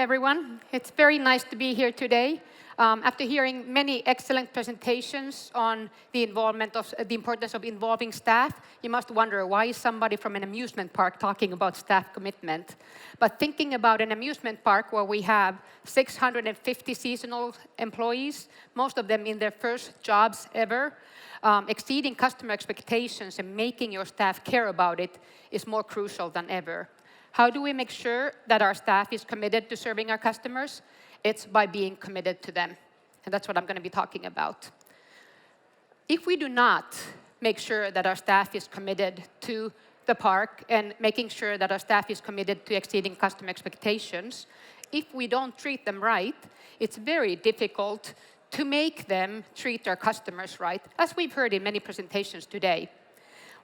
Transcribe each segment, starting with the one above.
everyone. It's very nice to be here today. After hearing many excellent presentations on the importance of involving staff, you must wonder, why is somebody from an amusement park talking about staff commitment? But thinking about an amusement park where we have 650 seasonal employees, most of them in their first jobs ever, exceeding customer expectations and making your staff care about it is more crucial than ever. How do we make sure that our staff is committed to serving our customers? It's by being committed to them. And that's what I'm going to be talking about. If we do not make sure that our staff is committed to the park and making sure that our staff is committed to exceeding customer expectations, if we don't treat them right, it's very difficult to make them treat our customers right, as we've heard in many presentations today.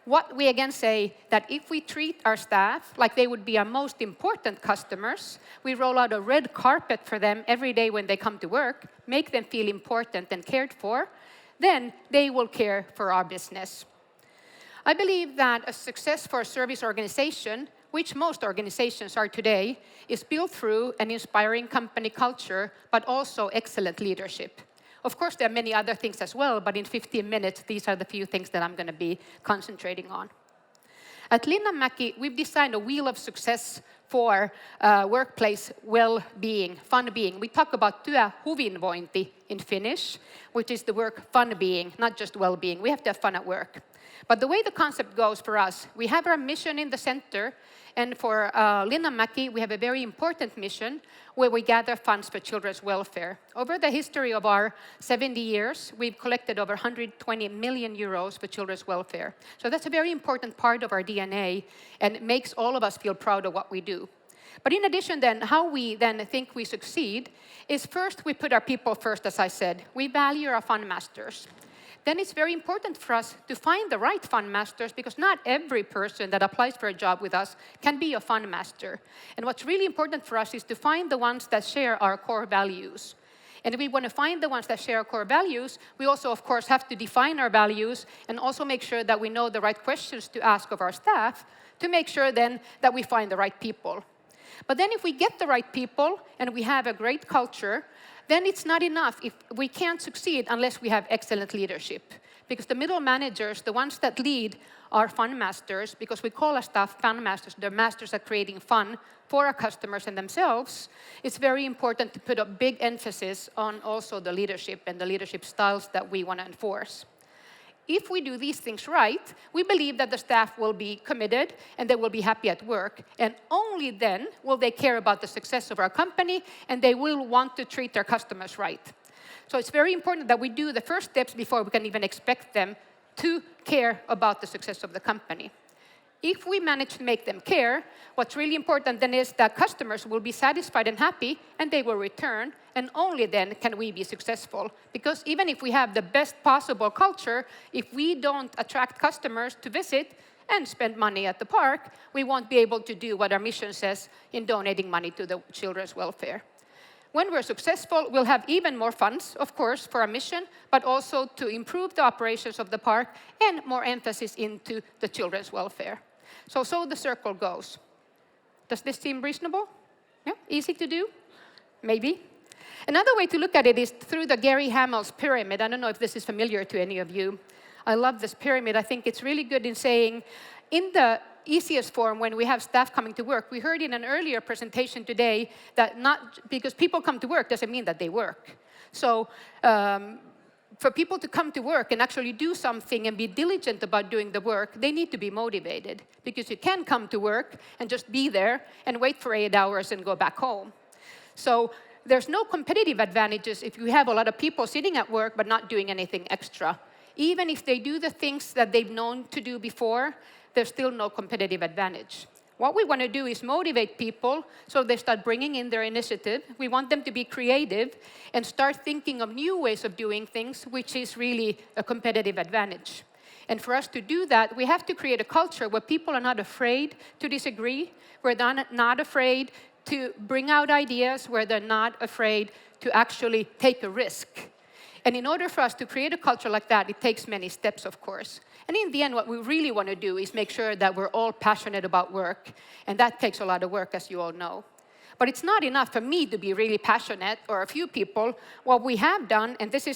What we again say that if we treat our staff like they would be our most important customers, we roll out a red carpet for them every day when they come to work, make them feel important and cared for, then they will care for our business. I believe that a success for a service organization, which most organizations are today, is built through an inspiring company culture, but also excellent leadership. Of course, there are many other things as well, but in 15 minutes, these are the few things that I'm going to be concentrating on. At Linnanmäki, we've designed a wheel of success for workplace well-being, fun-being. We talk about työhyvinvointi in Finnish, which is the work fun-being, not just well-being. We have to have fun at work. But the way the concept goes for us, we have our mission in the center, and for Linnanmäki, we have a very important mission where we gather funds for children's welfare. Over the history of our 70 years, we've collected over 120 million euros for children's welfare. So that's a very important part of our DNA, and it makes all of us feel proud of what we do. But in addition then, how we then think we succeed is first we put our people first, as I said. We value our fund masters. Then it's very important for us to find the right fund masters, because not every person that applies for a job with us can be a fund master. And what's really important for us is to find the ones that share our core values. And if we want to find the ones that share our core values, we also, of course, have to define our values and also make sure that we know the right questions to ask of our staff to make sure then that we find the right people. But then if we get the right people and we have a great culture, then it's not enough. If we can't succeed unless we have excellent leadership. Because the middle managers, the ones that lead, are fun masters, because we call our staff fun masters. They're masters at creating fun for our customers and themselves. It's very important to put a big emphasis on also the leadership and the leadership styles that we want to enforce. If we do these things right, we believe that the staff will be committed and they will be happy at work. And only then will they care about the success of our company, and they will want to treat their customers right. So it's very important that we do the first steps before we can even expect them to care about the success of the company. If we manage to make them care, what's really important then is that customers will be satisfied and happy, and they will return, and only then can we be successful. Because even if we have the best possible culture, if we don't attract customers to visit and spend money at the park, we won't be able to do what our mission says in donating money to the children's welfare. When we're successful, we'll have even more funds, of course, for our mission, but also to improve the operations of the park and more emphasis into the children's welfare. So the circle goes. Does this seem reasonable? Yeah? Easy to do? Maybe. Another way to look at it is through the Gary Hamel's pyramid. I don't know if this is familiar to any of you. I love this pyramid. I think it's really good in saying, in the easiest form, when we have staff coming to work, we heard in an earlier presentation today that not because people come to work doesn't mean that they work. So for people to come to work and actually do something and be diligent about doing the work, they need to be motivated. Because you can come to work and just be there and wait for 8 hours and go back home. So there's no competitive advantages if you have a lot of people sitting at work but not doing anything extra. Even if they do the things that they've known to do before, there's still no competitive advantage. What we want to do is motivate people so they start bringing in their initiative. We want them to be creative and start thinking of new ways of doing things, which is really a competitive advantage. And for us to do that, we have to create a culture where people are not afraid to disagree, where they're not afraid to bring out ideas, where they're not afraid to actually take a risk. And in order for us to create a culture like that, it takes many steps, of course. And in the end, what we really want to do is make sure that we're all passionate about work. And that takes a lot of work, as you all know. But it's not enough for me to be really passionate, or a few people. What we have done, and this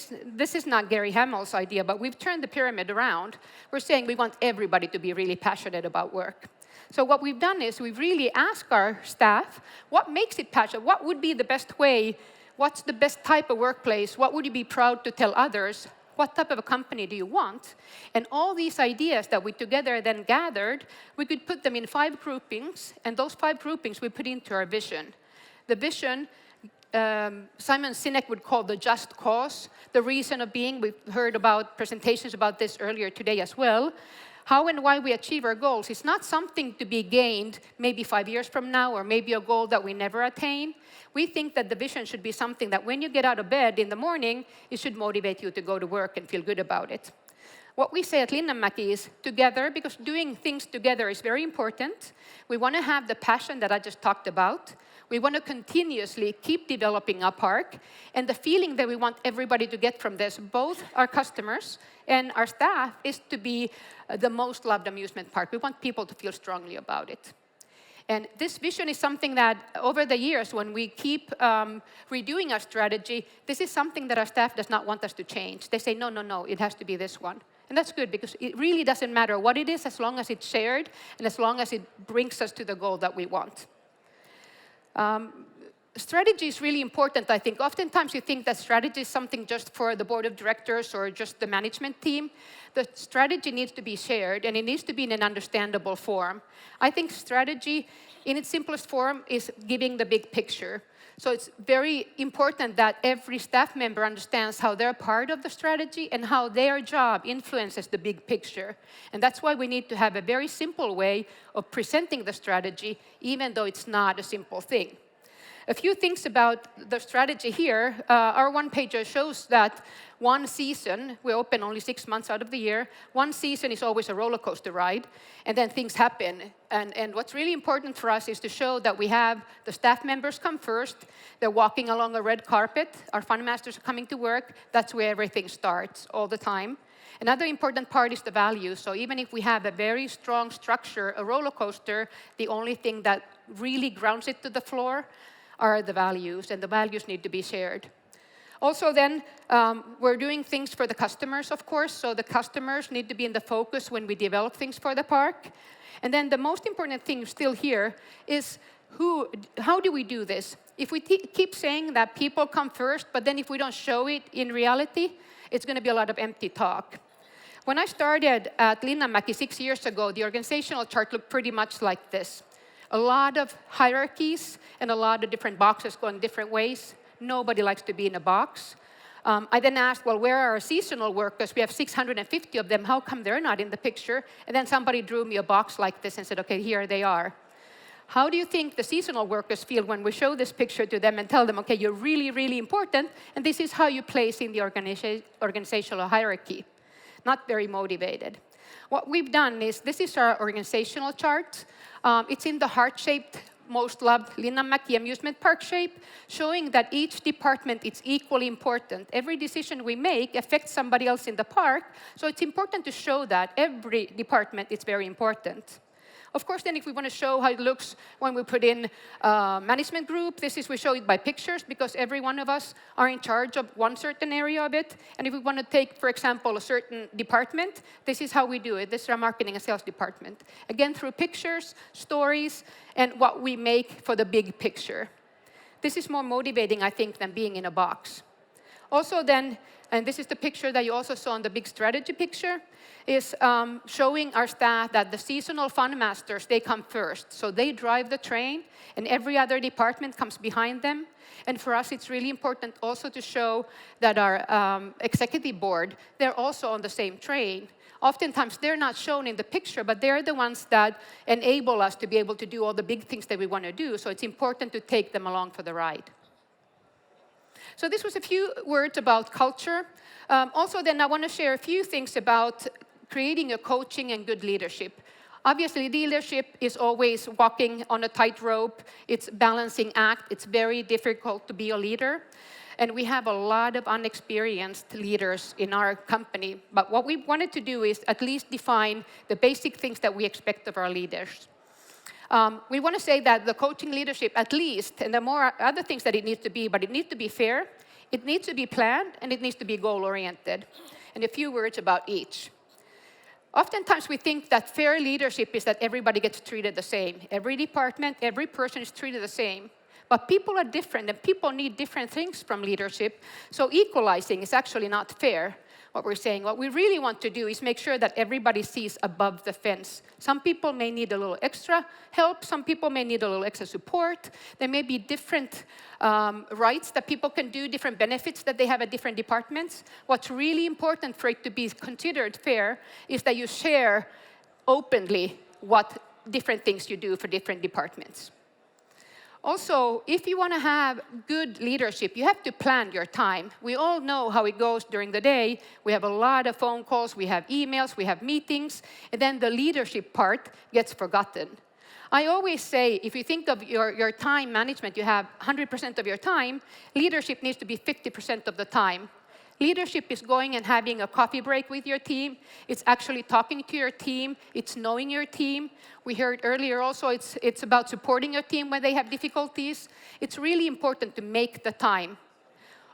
is not Gary Hamel's idea, but we've turned the pyramid around. We're saying we want everybody to be really passionate about work. So what we've done is we've really asked our staff, what makes it passionate? What would be the best way? What's the best type of workplace? What would you be proud to tell others? What type of a company do you want? And all these ideas that we together then gathered, we could put them in 5 groupings, and those 5 groupings we put into our vision. The vision, Simon Sinek would call the just cause. The reason of being, we've heard about presentations about this earlier today as well. How and why we achieve our goals is not something to be gained maybe 5 years from now, or maybe a goal that we never attain. We think that the vision should be something that when you get out of bed in the morning, it should motivate you to go to work and feel good about it. What we say at Linnanmäki is together, because doing things together is very important. We want to have the passion that I just talked about. We want to continuously keep developing our park. And the feeling that we want everybody to get from this, both our customers and our staff, is to be the most loved amusement park. We want people to feel strongly about it. And this vision is something that over the years, when we keep redoing our strategy, this is something that our staff does not want us to change. They say, no, no, no, it has to be this one. And that's good, because it really doesn't matter what it is, as long as it's shared and as long as it brings us to the goal that we want. Strategy is really important, I think. Oftentimes you think that strategy is something just for the board of directors or just the management team. The strategy needs to be shared, and it needs to be in an understandable form. I think strategy, in its simplest form, is giving the big picture. So it's very important that every staff member understands how they're part of the strategy and how their job influences the big picture. And that's why we need to have a very simple way of presenting the strategy, even though it's not a simple thing. A few things about the strategy here. Our one-pager shows that one season, we open only 6 months out of the year, one season is always a roller coaster ride, and then things happen. And what's really important for us is to show that we have the staff members come first, they're walking along a red carpet, our fun masters are coming to work, that's where everything starts all the time. Another important part is the values. So even if we have a very strong structure, a roller coaster, the only thing that really grounds it to the floor are the values, and the values need to be shared. Also then, we're doing things for the customers, of course, so the customers need to be in the focus when we develop things for the park. And then the most important thing still here is how do we do this? If we keep saying that people come first, but then if we don't show it in reality, it's going to be a lot of empty talk. When I started at Linnanmäki 6 years ago, the organizational chart looked pretty much like this. A lot of hierarchies and a lot of different boxes going different ways. Nobody likes to be in a box. I then asked, well, where are our seasonal workers? We have 650 of them. How come they're not in the picture? And then somebody drew me a box like this and said, okay, here they are. How do you think the seasonal workers feel when we show this picture to them and tell them, okay, you're really, really important, and this is how you place in the organizational hierarchy? Not very motivated. What we've done is, this is our organizational chart. It's in the heart-shaped, most loved Linnanmäki amusement park shape, showing that each department is equally important. Every decision we make affects somebody else in the park, so it's important to show that every department is very important. Of course, then if we want to show how it looks when we put in management group, we show it by pictures, because every one of us are in charge of one certain area of it. And if we want to take, for example, a certain department, this is how we do it. This is our marketing and sales department. Again, through pictures, stories, and what we make for the big picture. This is more motivating, I think, than being in a box. Also then, and this is the picture that you also saw in the big strategy picture, is showing our staff that the seasonal fun masters, they come first. So they drive the train, and every other department comes behind them. And for us, it's really important also to show that our executive board, they're also on the same train. Oftentimes, they're not shown in the picture, but they're the ones that enable us to be able to do all the big things that we want to do. So it's important to take them along for the ride. So this was a few words about culture. Also then I want to share a few things about creating a coaching and good leadership. Obviously, leadership is always walking on a tightrope. It's a balancing act. It's very difficult to be a leader. And we have a lot of unexperienced leaders in our company. But what we wanted to do is at least define the basic things that we expect of our leaders. We want to say that the coaching leadership, at least, and there are more other things that it needs to be, but it needs to be fair, it needs to be planned, and it needs to be goal-oriented. And a few words about each. Oftentimes we think that fair leadership is that everybody gets treated the same. Every department, every person is treated the same. But people are different, and people need different things from leadership. So equalizing is actually not fair, what we're saying. What we really want to do is make sure that everybody sees above the fence. Some people may need a little extra help. Some people may need a little extra support. There may be different rights that people can do, different benefits that they have at different departments. What's really important for it to be considered fair is that you share openly what different things you do for different departments. Also, if you want to have good leadership, you have to plan your time. We all know how it goes during the day. We have a lot of phone calls, we have emails, we have meetings, and then the leadership part gets forgotten. I always say, if you think of your time management, you have 100% of your time, leadership needs to be 50% of the time. Leadership is going and having a coffee break with your team. It's actually talking to your team. It's knowing your team. We heard earlier also it's about supporting your team when they have difficulties. It's really important to make the time.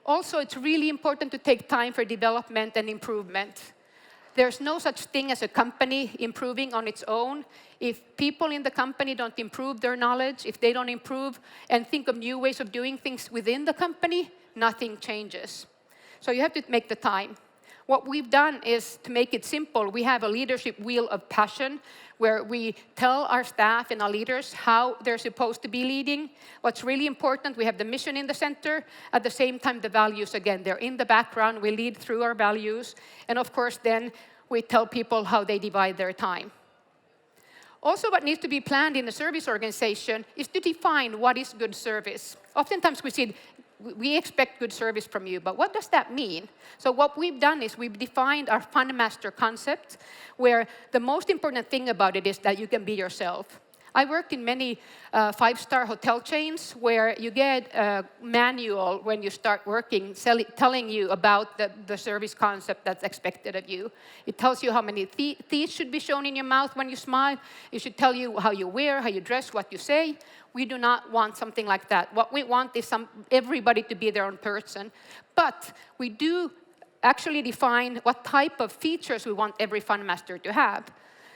Also, it's really important to take time for development and improvement. There's no such thing as a company improving on its own. If people in the company don't improve their knowledge, if they don't improve and think of new ways of doing things within the company, nothing changes. So you have to make the time. What we've done is to make it simple. We have a leadership wheel of passion where we tell our staff and our leaders how they're supposed to be leading. What's really important, we have the mission in the center. At the same time, the values, again, they're in the background. We lead through our values. And of course, then we tell people how they divide their time. Also, what needs to be planned in a service organization is to define what is good service. Oftentimes we see we expect good service from you, but what does that mean? So what we've done is we've defined our Fun Master concept, where the most important thing about it is that you can be yourself. I worked in many five-star hotel chains where you get a manual when you start working telling you about the service concept that's expected of you. It tells you how many teeth should be shown in your mouth when you smile. It should tell you how you wear, how you dress, what you say. We do not want something like that. What we want is everybody to be their own person. But we do actually define what type of features we want every Fun Master to have.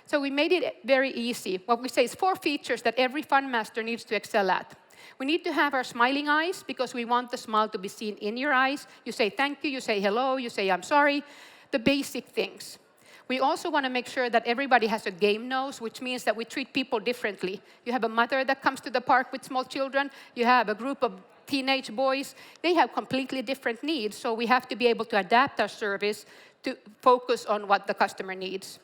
So we made it very easy. What we say is 4 features that every Fun Master needs to excel at. We need to have our smiling eyes because we want the smile to be seen in your eyes. You say thank you, you say hello, you say I'm sorry, the basic things. We also want to make sure that everybody has a game nose, which means that we treat people differently. You have a mother that comes to the park with small children. You have a group of teenage boys. They have completely different needs, so we have to be able to adapt our service to focus on what the customer needs.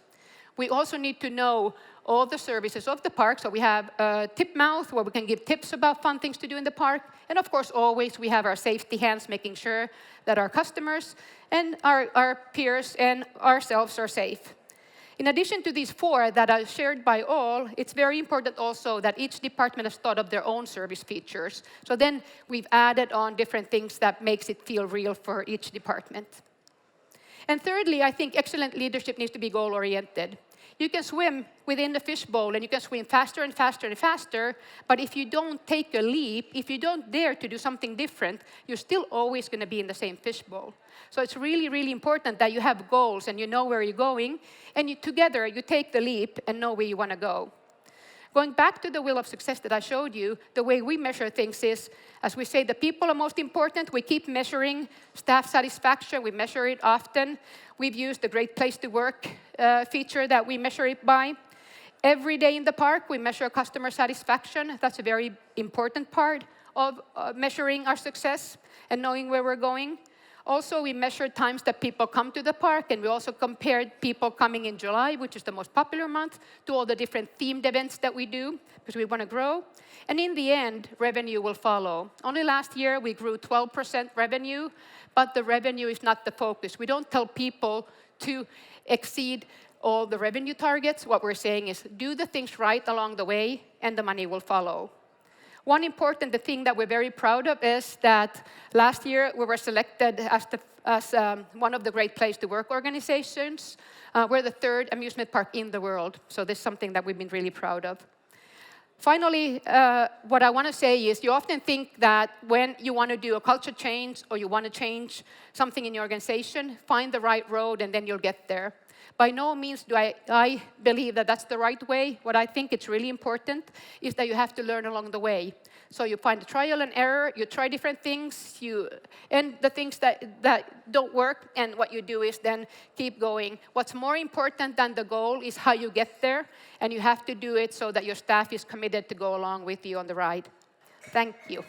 We also need to know all the services of the park. So we have a tip mouth where we can give tips about fun things to do in the park. And of course, always we have our safety hands, making sure that our customers and our peers and ourselves are safe. In addition to these 4 that are shared by all, it's very important also that each department has thought of their own service features. So then we've added on different things that makes it feel real for each department. And thirdly, I think excellent leadership needs to be goal-oriented. You can swim within the fishbowl and you can swim faster and faster and faster, but if you don't take a leap, if you don't dare to do something different, you're still always going to be in the same fishbowl. So it's really, really important that you have goals and you know where you're going, and together you take the leap and know where you want to go. Going back to the wheel of success that I showed you, the way we measure things is, as we say, the people are most important. We keep measuring staff satisfaction. We measure it often. We've used the Great Place to Work feature that we measure it by. Every day in the park, we measure customer satisfaction. That's a very important part of measuring our success and knowing where we're going. Also, we measured times that people come to the park, and we also compared people coming in July, which is the most popular month, to all the different themed events that we do, because we want to grow. And in the end, revenue will follow. Only last year, we grew 12% revenue, but the revenue is not the focus. We don't tell people to exceed all the revenue targets. What we're saying is do the things right along the way, and the money will follow. One important thing that we're very proud of is that last year we were selected as one of the Great Place to Work organizations. We're the 3rd amusement park in the world, so this is something that we've been really proud of. Finally, what I want to say is you often think that when you want to do a culture change or you want to change something in your organization, find the right road and then you'll get there. By no means do I believe that that's the right way. What I think it's really important is that you have to learn along the way. So you find the trial and error, you try different things, and the things that don't work, and what you do is then keep going. What's more important than the goal is how you get there, and you have to do it so that your staff is committed to go along with you on the ride. Thank you.